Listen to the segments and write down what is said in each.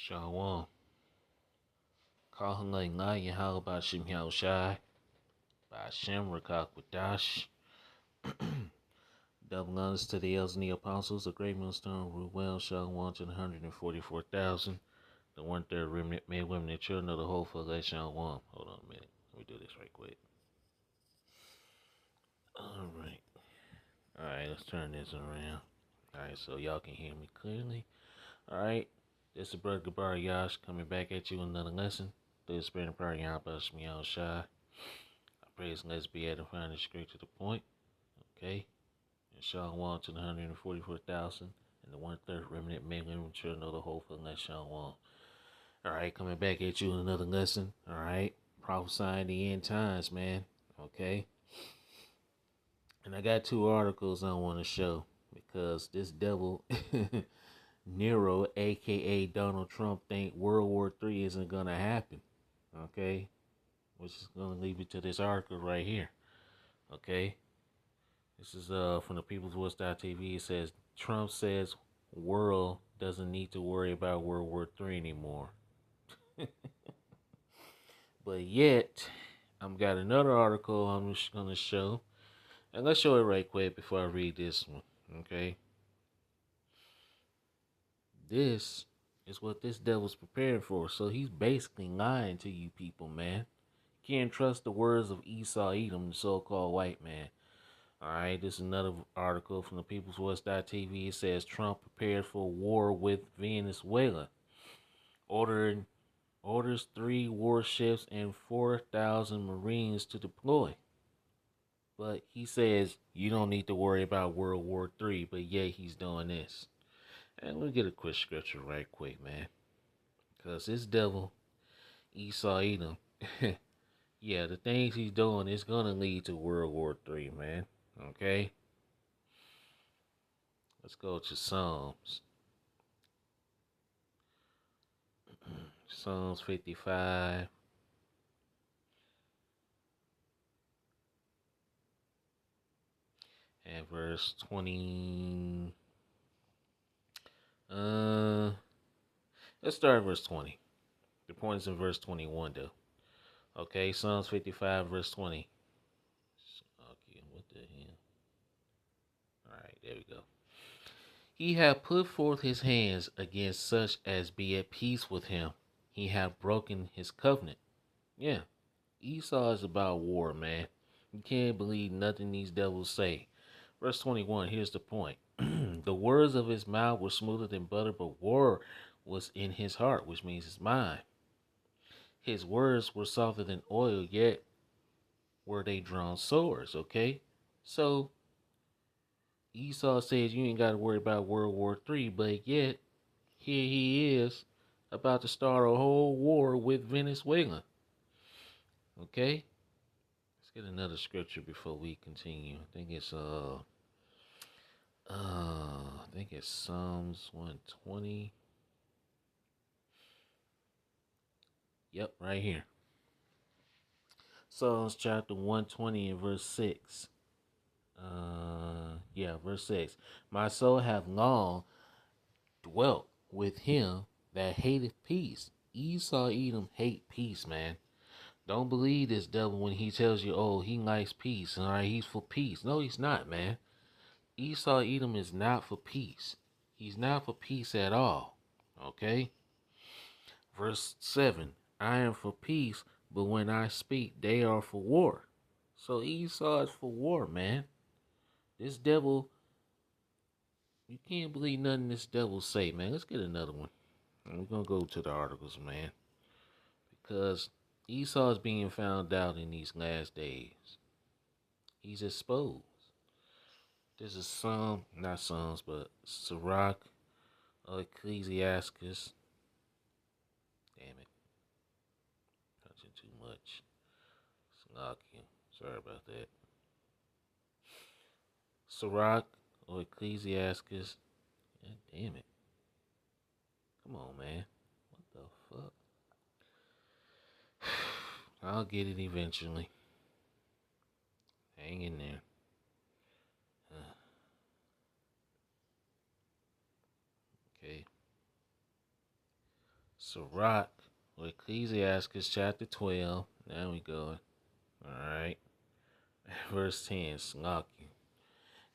Shalom. Kahangai Ngai Yahal Shim Yao Shai. Bashem Rakak Wadash. Double honors to the elders and the apostles, the great millstone, Ruel, Shalom to the 144,000. The 1/3 remnant men, women, and children of the whole flesh, Shalom. Hold on a minute. Let me do this right quick. Alright. Alright, let's turn this around. Alright, so y'all can hear me clearly. Alright. This is Brother Gabar Yash coming back at you with another lesson. Through the spirit and power of Yahweh Shemiel Shai. I praise and let's be edifying and straight to the point. Okay? And Shalom to the 144,000 and the 1/3 remnant men, women, children of the whole flesh, Shalom. Alright, coming back at you with another lesson. Alright? Prophesying the end times, man. Okay? And I got two articles I want to show because this devil Nero, aka Donald Trump, think World War III isn't gonna happen. Okay? Which is gonna lead me to this article right here. Okay? This is from the People's Voice.tv. It says Trump says world doesn't need to worry about World War III anymore. But yet, I've got another article I'm just gonna show. And let's show it right quick before I read this one. Okay? This is what this devil's preparing for. So he's basically lying to you people, man. Can't trust the words of Esau Edom, the so-called white man. Alright, this is another article from the People's Voice.tv. It says Trump prepared for war with Venezuela. Orders 3 warships and 4,000 Marines to deploy. But he says you don't need to worry about World War III, but yet he's doing this. And let me get a quick scripture right quick, man. Because this devil, Esau Edom, yeah, the things he's doing is going to lead to World War III, man. Okay? Let's go to Psalms. Psalms 55. And verse 20. Let's start at verse 20. The point is in verse 21, though. Okay, Psalms 55, verse 20. Okay, what the hell? Alright, there we go. He hath put forth his hands against such as be at peace with him. He hath broken his covenant. Yeah, Esau is about war, man. You can't believe nothing these devils say. Verse 21, here's the point. The words of his mouth were smoother than butter, but war was in his heart, which means his mind. His words were softer than oil, yet were they drawn swords, okay? So, Esau says you ain't got to worry about World War III, but yet, here he is about to start a whole war with Venezuela. Okay? Let's get another scripture before we continue. I think it's Psalms 120. Yep, right here. Psalms chapter 120 and verse 6. Verse 6. My soul hath long dwelt with him that hateth peace. Esau Edom hate peace, man. Don't believe this devil when he tells you, oh, he likes peace. All right, he's for peace. No, he's not, man. Esau Edom is not for peace. He's not for peace at all. Okay? Verse 7. I am for peace, but when I speak, they are for war. So Esau is for war, man. This devil, you can't believe nothing this devil say, man. Let's get another one. And we're going to go to the articles, man. Because Esau is being found out in these last days. He's exposed. This is not Psalms, but Sirach, Ecclesiasticus. Damn it. Touching too much. Sorry about that. Sirach or Ecclesiasticus. God damn it. Come on, man. What the fuck? I'll get it eventually. Hang in there. Okay. Sirach, Ecclesiastes chapter 12. Now we go. Alright. Verse 10. Slaki.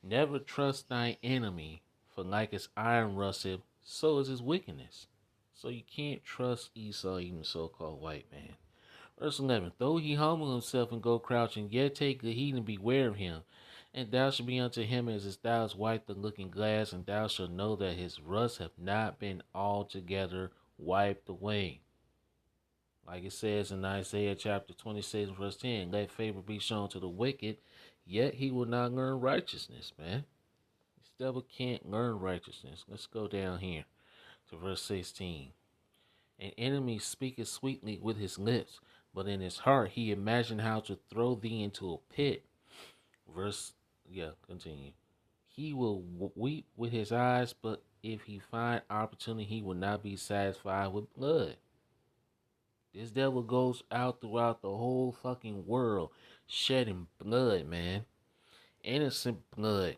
Never trust thine enemy, for like as iron rusteth, so is his wickedness. So you can't trust Esau, even so-called white man. Verse 11. Though he humble himself and go crouching, yet take good heed and beware of him. And thou shalt be unto him as thou hast wiped the looking glass, and thou shalt know that his rust have not been altogether wiped away. Like it says in Isaiah chapter 26, verse 10, let favor be shown to the wicked, yet he will not learn righteousness, man. This devil can't learn righteousness. Let's go down here to verse 16. An enemy speaketh sweetly with his lips, but in his heart he imagined how to throw thee into a pit. Continue. He will weep with his eyes, but if he find opportunity, he will not be satisfied with blood. This devil goes out throughout the whole fucking world shedding blood, man. Innocent blood.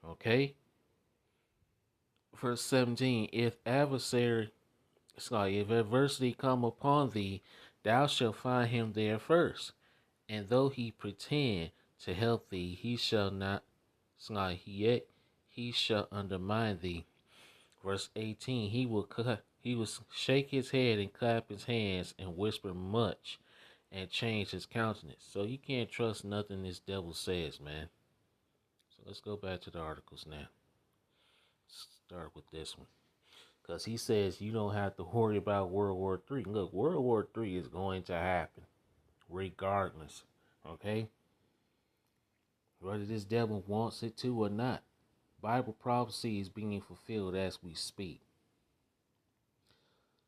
Okay? Verse 17. If adversity come upon thee, thou shalt find him there first. And though he pretend to help thee, he shall not, yet he shall undermine thee. Verse 18, he will shake his head and clap his hands and whisper much and change his countenance. So you can't trust nothing this devil says, man. So let's go back to the articles now. Start with this one. Because he says you don't have to worry about World War III. Look, World War III is going to happen regardless. Okay? Whether this devil wants it to or not. Bible prophecy is being fulfilled as we speak.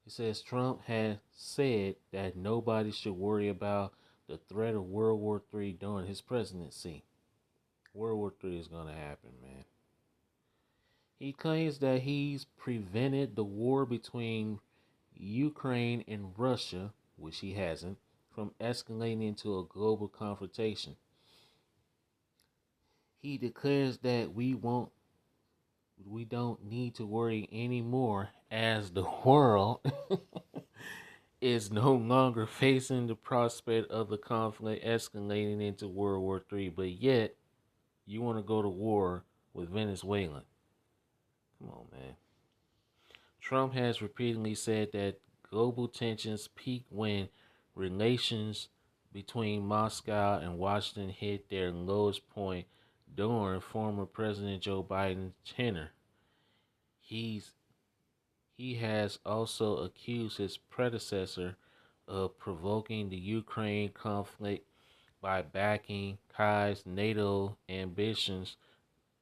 It says Trump has said that nobody should worry about the threat of World War III during his presidency. World War III is going to happen, man. He claims that he's prevented the war between Ukraine and Russia, which he hasn't, from escalating into a global confrontation. He declares that we don't need to worry anymore as the world is no longer facing the prospect of the conflict escalating into World War III, but yet you want to go to war with Venezuela. Come on, man. Trump has repeatedly said that global tensions peak when relations between Moscow and Washington hit their lowest point during former President Joe Biden's tenure. He has also accused his predecessor of provoking the Ukraine conflict by backing Kyiv's NATO ambitions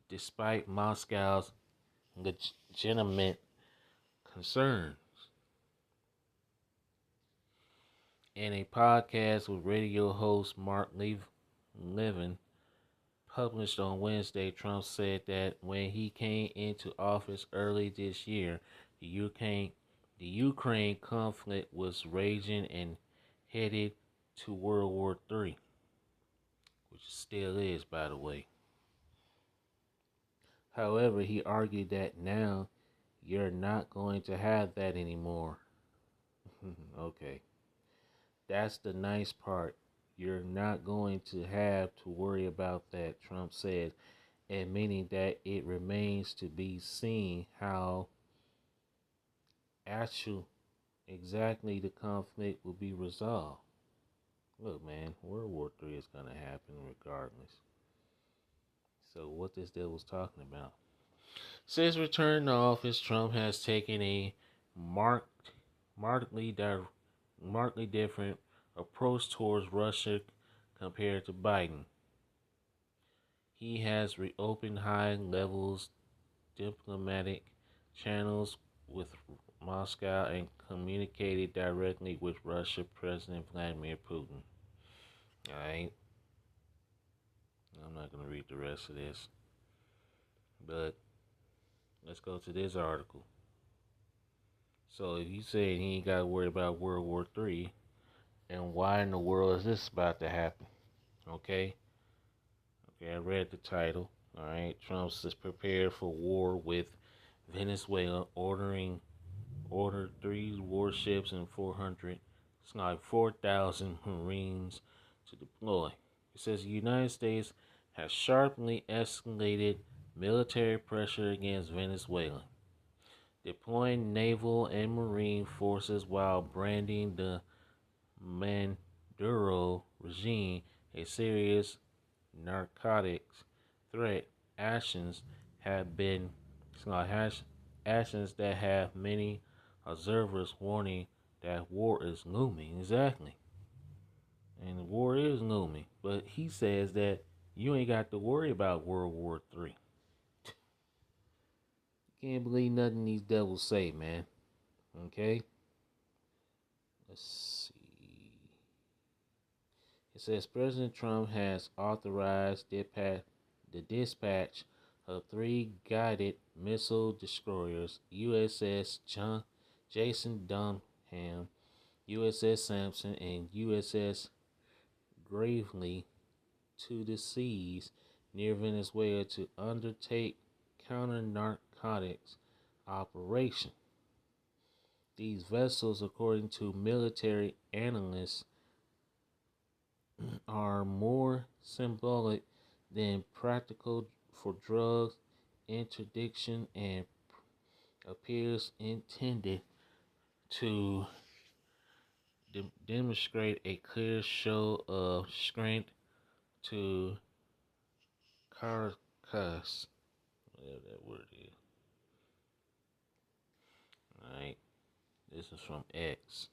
despite Moscow's legitimate concerns. In a podcast with radio host Mark Levin, published on Wednesday, Trump said that when he came into office early this year, the Ukraine conflict was raging and headed to World War III, which still is, by the way. However, he argued that now you're not going to have that anymore. Okay. That's the nice part. You're not going to have to worry about that, Trump said, admitting that it remains to be seen how exactly the conflict will be resolved. Look, man, World War III is going to happen regardless. So what this deal was talking about. Since returning to office, Trump has taken a markedly different approach towards Russia compared to Biden. He has reopened high levels diplomatic channels with Moscow and communicated directly with Russia President Vladimir Putin. Alright. I'm not going to read the rest of this. But let's go to this article. So if you say he ain't got to worry about World War III, and why in the world is this about to happen? Okay, I read the title. Alright, Trump is prepared for war with Venezuela, ordering ordered 3 warships and 4,000 Marines to deploy. It says the United States has sharply escalated military pressure against Venezuela, deploying naval and marine forces while branding the Maduro regime a serious narcotics threat. Actions have been actions that have many observers warning that war is looming. Exactly. And the war is looming. But he says that you ain't got to worry about World War III. Can't believe nothing these devils say, man. Okay? Let's see. It says President Trump has authorized the dispatch of 3 guided missile destroyers, USS Jason Dunham, USS Sampson, and USS Gravely, to the seas near Venezuela to undertake counter-narcotics operation. These vessels, according to military analysts, are more symbolic than practical for drug interdiction and appears intended to demonstrate a clear show of strength to Caracas, whatever that word is. Alright, this is from X.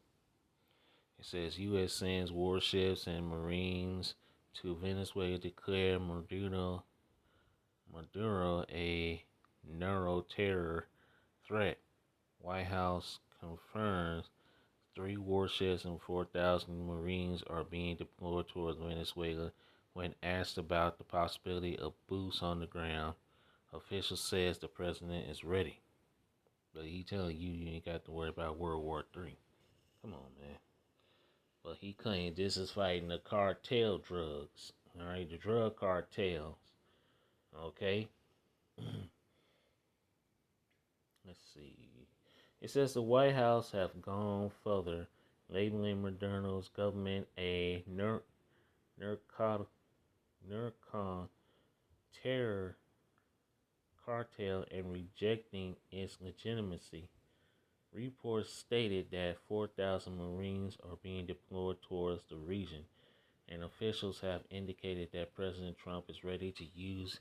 It says U.S. sends warships and Marines to Venezuela, declare Maduro a neuro-terror threat. White House confirms 3 warships and 4,000 Marines are being deployed towards Venezuela. When asked about the possibility of boots on the ground, official says the president is ready. But he telling you you ain't got to worry about World War III. Come on, man. But he claimed this is fighting the cartel drugs. Alright, the drug cartels. Okay? Let's see. It says the White House have gone further, labeling Moderna's government a narcon terror cartel and rejecting its legitimacy. Reports stated that 4,000 Marines are being deployed towards the region, and officials have indicated that President Trump is ready to use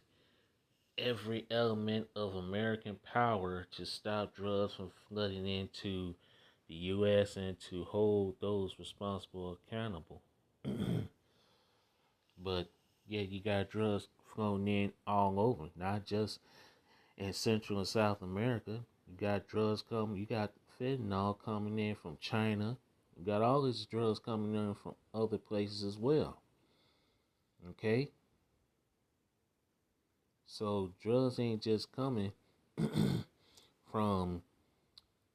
every element of American power to stop drugs from flooding into the U.S. and to hold those responsible accountable. But yeah, you got drugs flowing in all over, not just in Central and South America. You got drugs coming, you got fentanyl coming in from China. You got all these drugs coming in from other places as well. Okay? So drugs ain't just coming from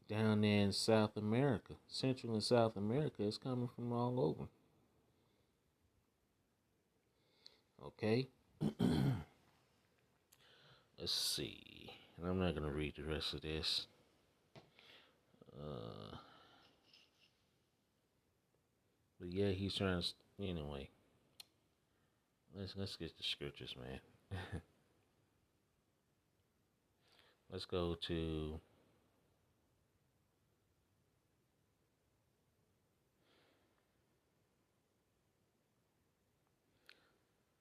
down there in South America. Central and South America is coming from all over. Okay? Let's see. And I'm not going to read the rest of this. But yeah, he's trying to. Anyway, let's get the scriptures, man. Let's go to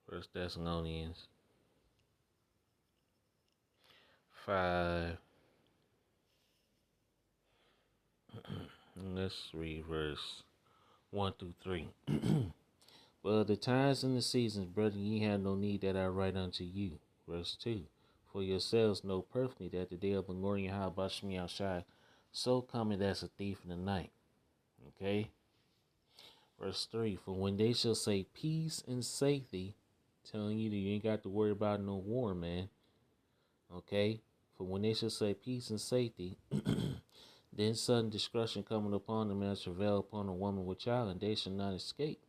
First Thessalonians 5. Let's read verse 1 through 3. Well, the times and the seasons, brethren, ye have no need that I write unto you. Verse 2. For yourselves know perfectly that the day of the Lord Yahweh Bashmi Yahshai so cometh as a thief in the night. Okay? Verse 3. For when they shall say peace and safety, telling you that you ain't got to worry about no war, man. Okay? For when they shall say peace and safety, then sudden destruction coming upon them as travail upon a woman with child, and they shall not escape.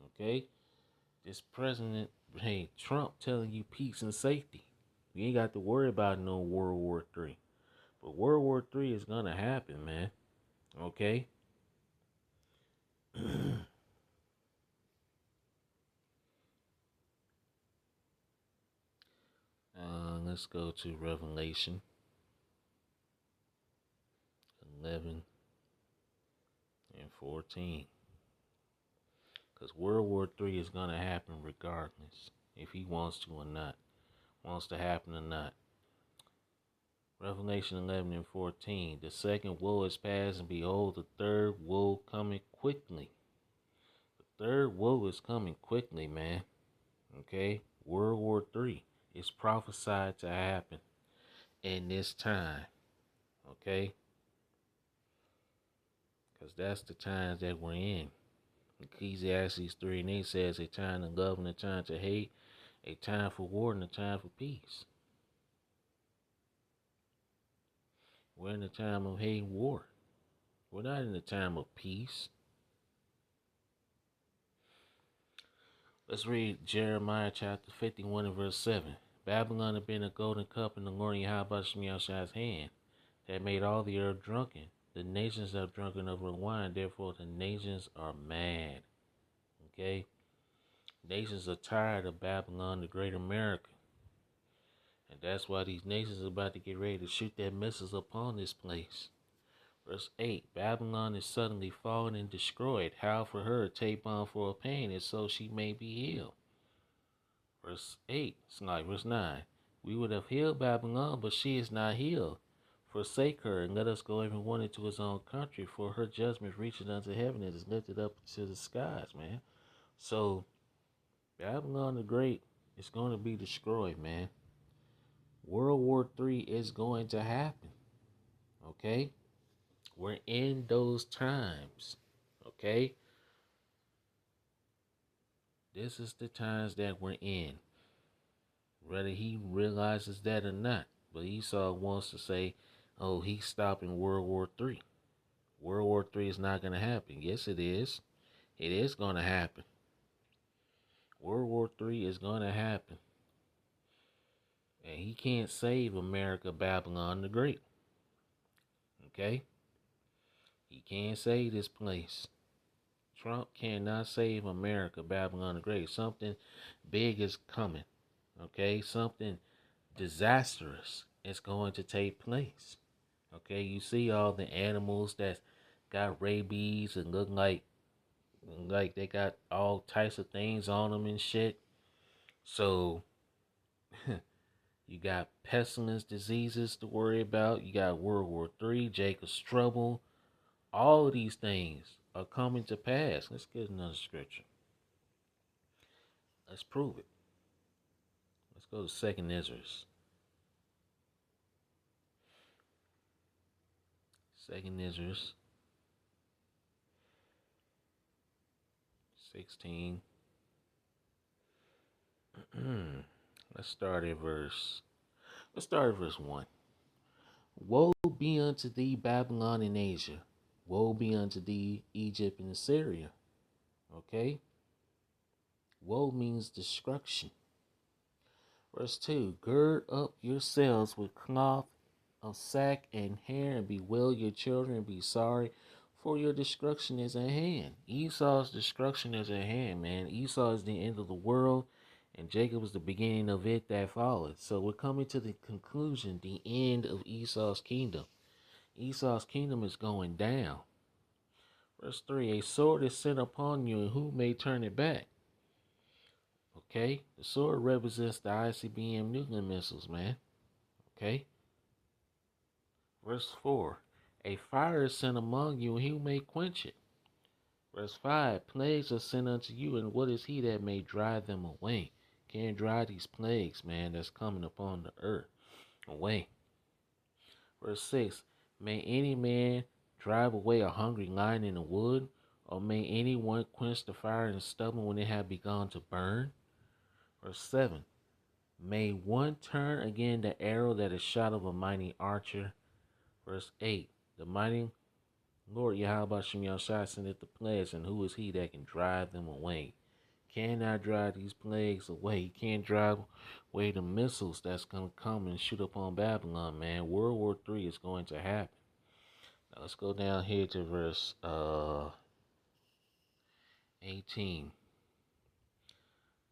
Okay? This president, hey, Trump telling you peace and safety. You ain't got to worry about no World War III. But World War III is gonna happen, man. Okay? Let's go to Revelation 11 and 14. Because World War III is going to happen regardless, if he wants to or not. Wants to happen or not. Revelation 11 and 14. The second woe is past, and behold, the third woe coming quickly. The third woe is coming quickly, man. Okay? World War III is prophesied to happen in this time. Okay? Because that's the times that we're in. Ecclesiastes 3 and 8 says a time to love and a time to hate, a time for war and a time for peace. We're in a time of hate and war. We're not in a time of peace. Let's read Jeremiah chapter 51 and verse 7. Babylon had been a golden cup in the Lord Yahweh Shemiyah's hand that made all the earth drunken. The nations have drunken over wine, therefore the nations are mad. Okay? Nations are tired of Babylon, the great America. And that's why these nations are about to get ready to shoot their missiles upon this place. Verse 8, Babylon is suddenly fallen and destroyed. How for her, take balm for her pain, and so she may be healed. Verse 8, verse 9, we would have healed Babylon, but she is not healed. Forsake her, and let us go every one into his own country, for her judgment reaches unto heaven and is lifted up to the skies, man. So, Babylon the Great is going to be destroyed, man. World War III is going to happen, okay? We're in those times, okay? This is the times that we're in, whether he realizes that or not. But Esau wants to say, oh, he's stopping World War III. World War III is not going to happen. Yes, it is. It is going to happen. World War III is going to happen. And he can't save America, Babylon the Great. Okay? He can't save this place. Trump cannot save America, Babylon the Great. Something big is coming. Okay? Something disastrous is going to take place. Okay? You see all the animals that got rabies and look like they got all types of things on them and shit. So you got pestilence diseases to worry about. You got World War III, Jacob's trouble. All of these things are coming to pass. Let's get another scripture. Let's prove it. Let's go to 2nd Ezra. 2nd Ezra 16. Let's start at verse 1. Woe be unto thee, Babylon and Asia. Woe be unto thee, Egypt and Assyria. Okay? Woe means destruction. Verse 2, gird up yourselves with cloth of sack and hair, and bewail your children, and be sorry, for your destruction is at hand. Esau's destruction is at hand, man. Esau is the end of the world, and Jacob is the beginning of it that followed. So we're coming to the conclusion, the end of Esau's kingdom. Esau's kingdom is going down. Verse 3, a sword is sent upon you, and who may turn it back? Okay, the sword represents the ICBM nuclear missiles, man. Okay. Verse 4, a fire is sent among you, and he may quench it. Verse 5, plagues are sent unto you, and what is he that may drive them away? Can't drive these plagues, man, that's coming upon the earth away. Verse 6, may any man drive away a hungry lion in the wood, or may anyone quench the fire in the stubble when it have begun to burn? Verse 7, may one turn again the arrow that is shot of a mighty archer? Verse 8, the mighty Lord Yahweh Shem Yahshua sendeth the plagues, and who is he that can drive them away? cannot drive these plagues away. He can't drive away the missiles that's gonna come and shoot upon Babylon, man. World War III is going to happen. Now let's go down here to verse 18.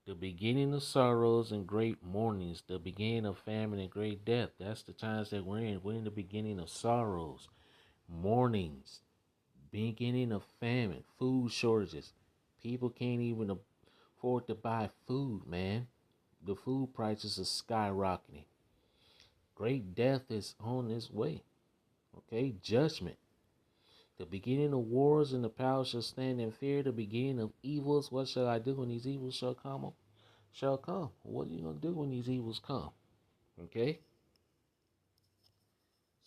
The beginning of sorrows and great mournings, the beginning of famine and great death. That's the times that we're in. We're in the beginning of sorrows, mournings, beginning of famine, food shortages. People can't even afford to buy food, man. The food prices are skyrocketing. Great death is on its way. Okay, judgment. The beginning of wars and the power shall stand in fear. The beginning of evils. What shall I do when these evils shall come? Shall come. What are you gonna do when these evils come? Okay.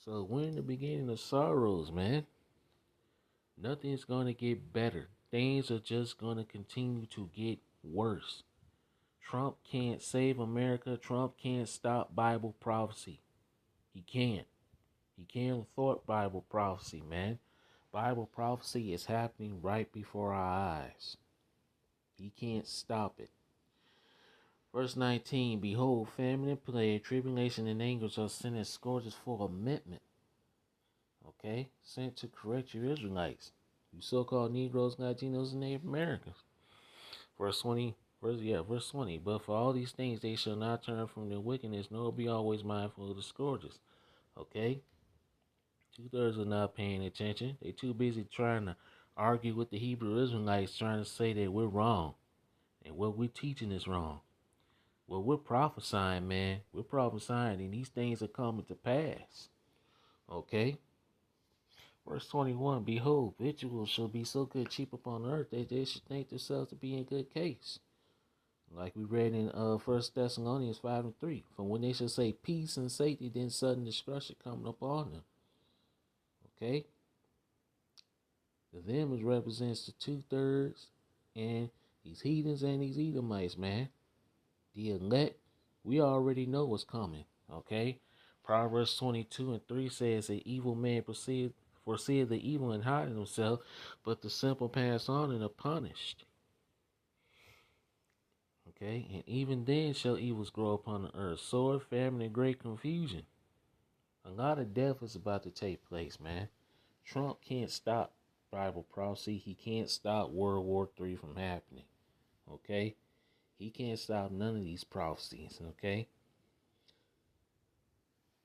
So we're in the beginning of sorrows, man. Nothing's gonna get better. Things are just gonna continue to get worse. Trump can't save America. Trump can't stop Bible prophecy. He can't. He can't thwart Bible prophecy, man. Bible prophecy is happening right before our eyes. He can't stop it. Verse 19, behold, famine and plague, tribulation and anger shall send as scourges for amendment. Okay? Sent to correct you Israelites. You so-called Negroes, Latinos, and Native Americans. Verse 20. But for all these things they shall not turn from their wickedness, nor be always mindful of the scourges. Okay? 2/3 are not paying attention. They too busy trying to argue with the Hebrew Israelites, trying to say that we're wrong and what we're teaching is wrong. Well, we're prophesying, man. We're prophesying, and these things are coming to pass. Okay? Verse 21, behold, victuals shall be so good cheap upon earth that they should think themselves to be in good case. Like we read in 1 Thessalonians 5:3. For when they shall say peace and safety, then sudden destruction coming upon them. Okay? The them is represents the 2/3 and these heathens and these Edomites, man. The elect, we already know what's coming. Okay? Proverbs 22:3 says, an evil man foresee the evil and hide himself, but the simple pass on and are punished. Okay, and even then shall evils grow upon the earth, sword, famine, and great confusion. A lot of death is about to take place, man. Trump can't stop Bible prophecy. He can't stop World War III from happening. Okay, he can't stop none of these prophecies. Okay,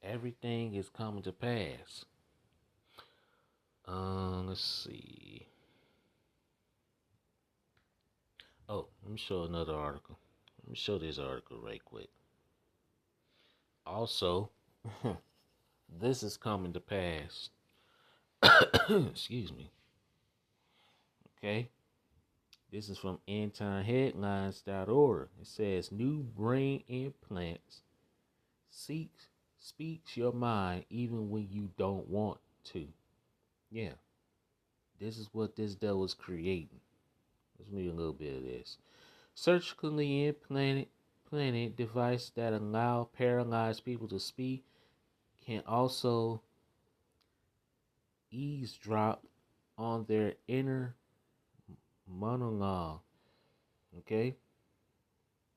everything is coming to pass. Let's see. Oh, let me show another article. Let me show this article right quick. Also, this is coming to pass. Excuse me. Okay. This is from endtimeheadlines.org. It says new brain implants speaks your mind even when you don't want to. Yeah. This is what this devil is creating. Let's read a little bit of this. Surgically implanted device that allow paralyzed people to speak can also eavesdrop on their inner monologue. Okay?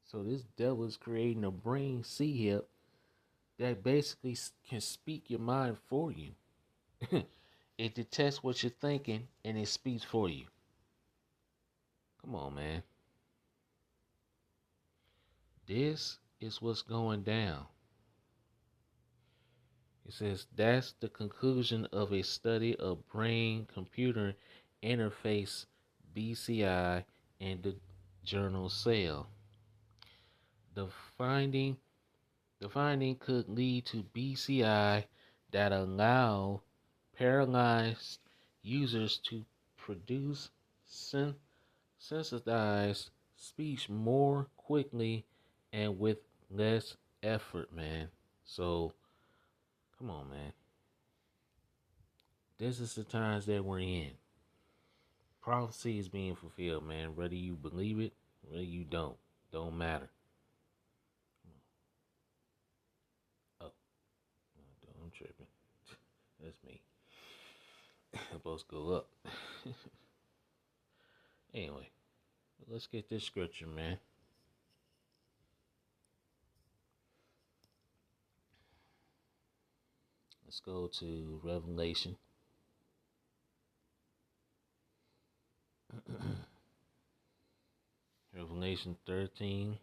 So this devil is creating a brain C-hip that basically can speak your mind for you. It detects what you're thinking and it speaks for you. Come on, man. This is what's going down. It says that's the conclusion of a study of brain-computer interface BCI in the journal Cell. The finding could lead to BCI that allow paralyzed users to produce synthesized speech more quickly and with less effort, man. So, come on, man. This is the times that we're in. Prophecy is being fulfilled, man. Whether you believe it, whether you don't matter. Oh, I'm tripping. That's me. I'm supposed to go up. Anyway, Let's get this scripture, man. Let's go to Revelation. Revelation 13.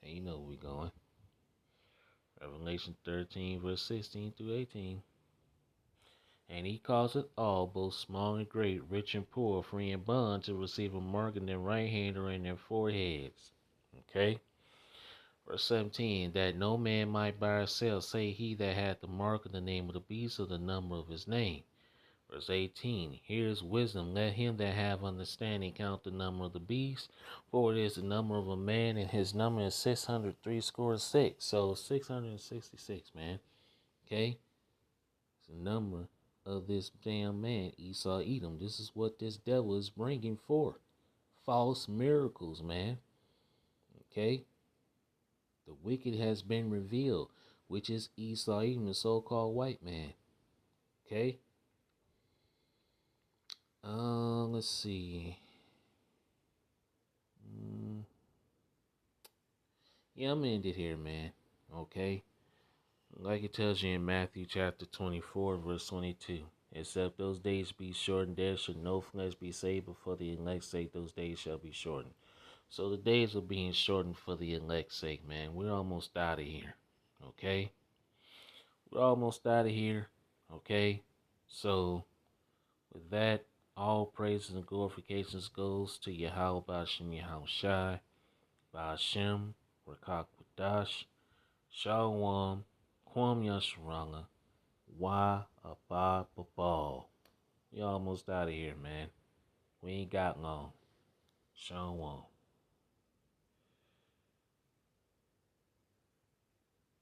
And you know where we're going. Revelation 13, verse 16 through 18. And he causeth all, both small and great, rich and poor, free and bond, to receive a mark in their right hand or in their foreheads. Okay? Verse 17, that no man might buy or sell, save he that hath the mark of the name of the beast or the number of his name. Verse 18, here is wisdom. Let him that have understanding count the number of the beast, for it is the number of a man, and his number is 666. So 666, man. Okay? It's the number of this damn man, Esau Edom. This is what this devil is bringing forth. False miracles, man. Okay? The wicked has been revealed, which is Esau Edom, the so-called white man. Okay? Let's see. Yeah, I'm gonna end it here, man. Okay? Like it tells you in Matthew chapter 24, verse 22. Except those days be shortened, there should no flesh be saved, but for the elect's sake those days shall be shortened. So the days are being shortened for the elect's sake, man. We're almost out of here. Okay? We're almost out of here. Okay? So with that, all praises and glorifications goes to Yahweh Bashim Yahushai, Bashim, Rakak Wadash, Shalom, Kwam Yasharanga, Wa Abba Babal. We almost out of here, man. We ain't got long. Shalom.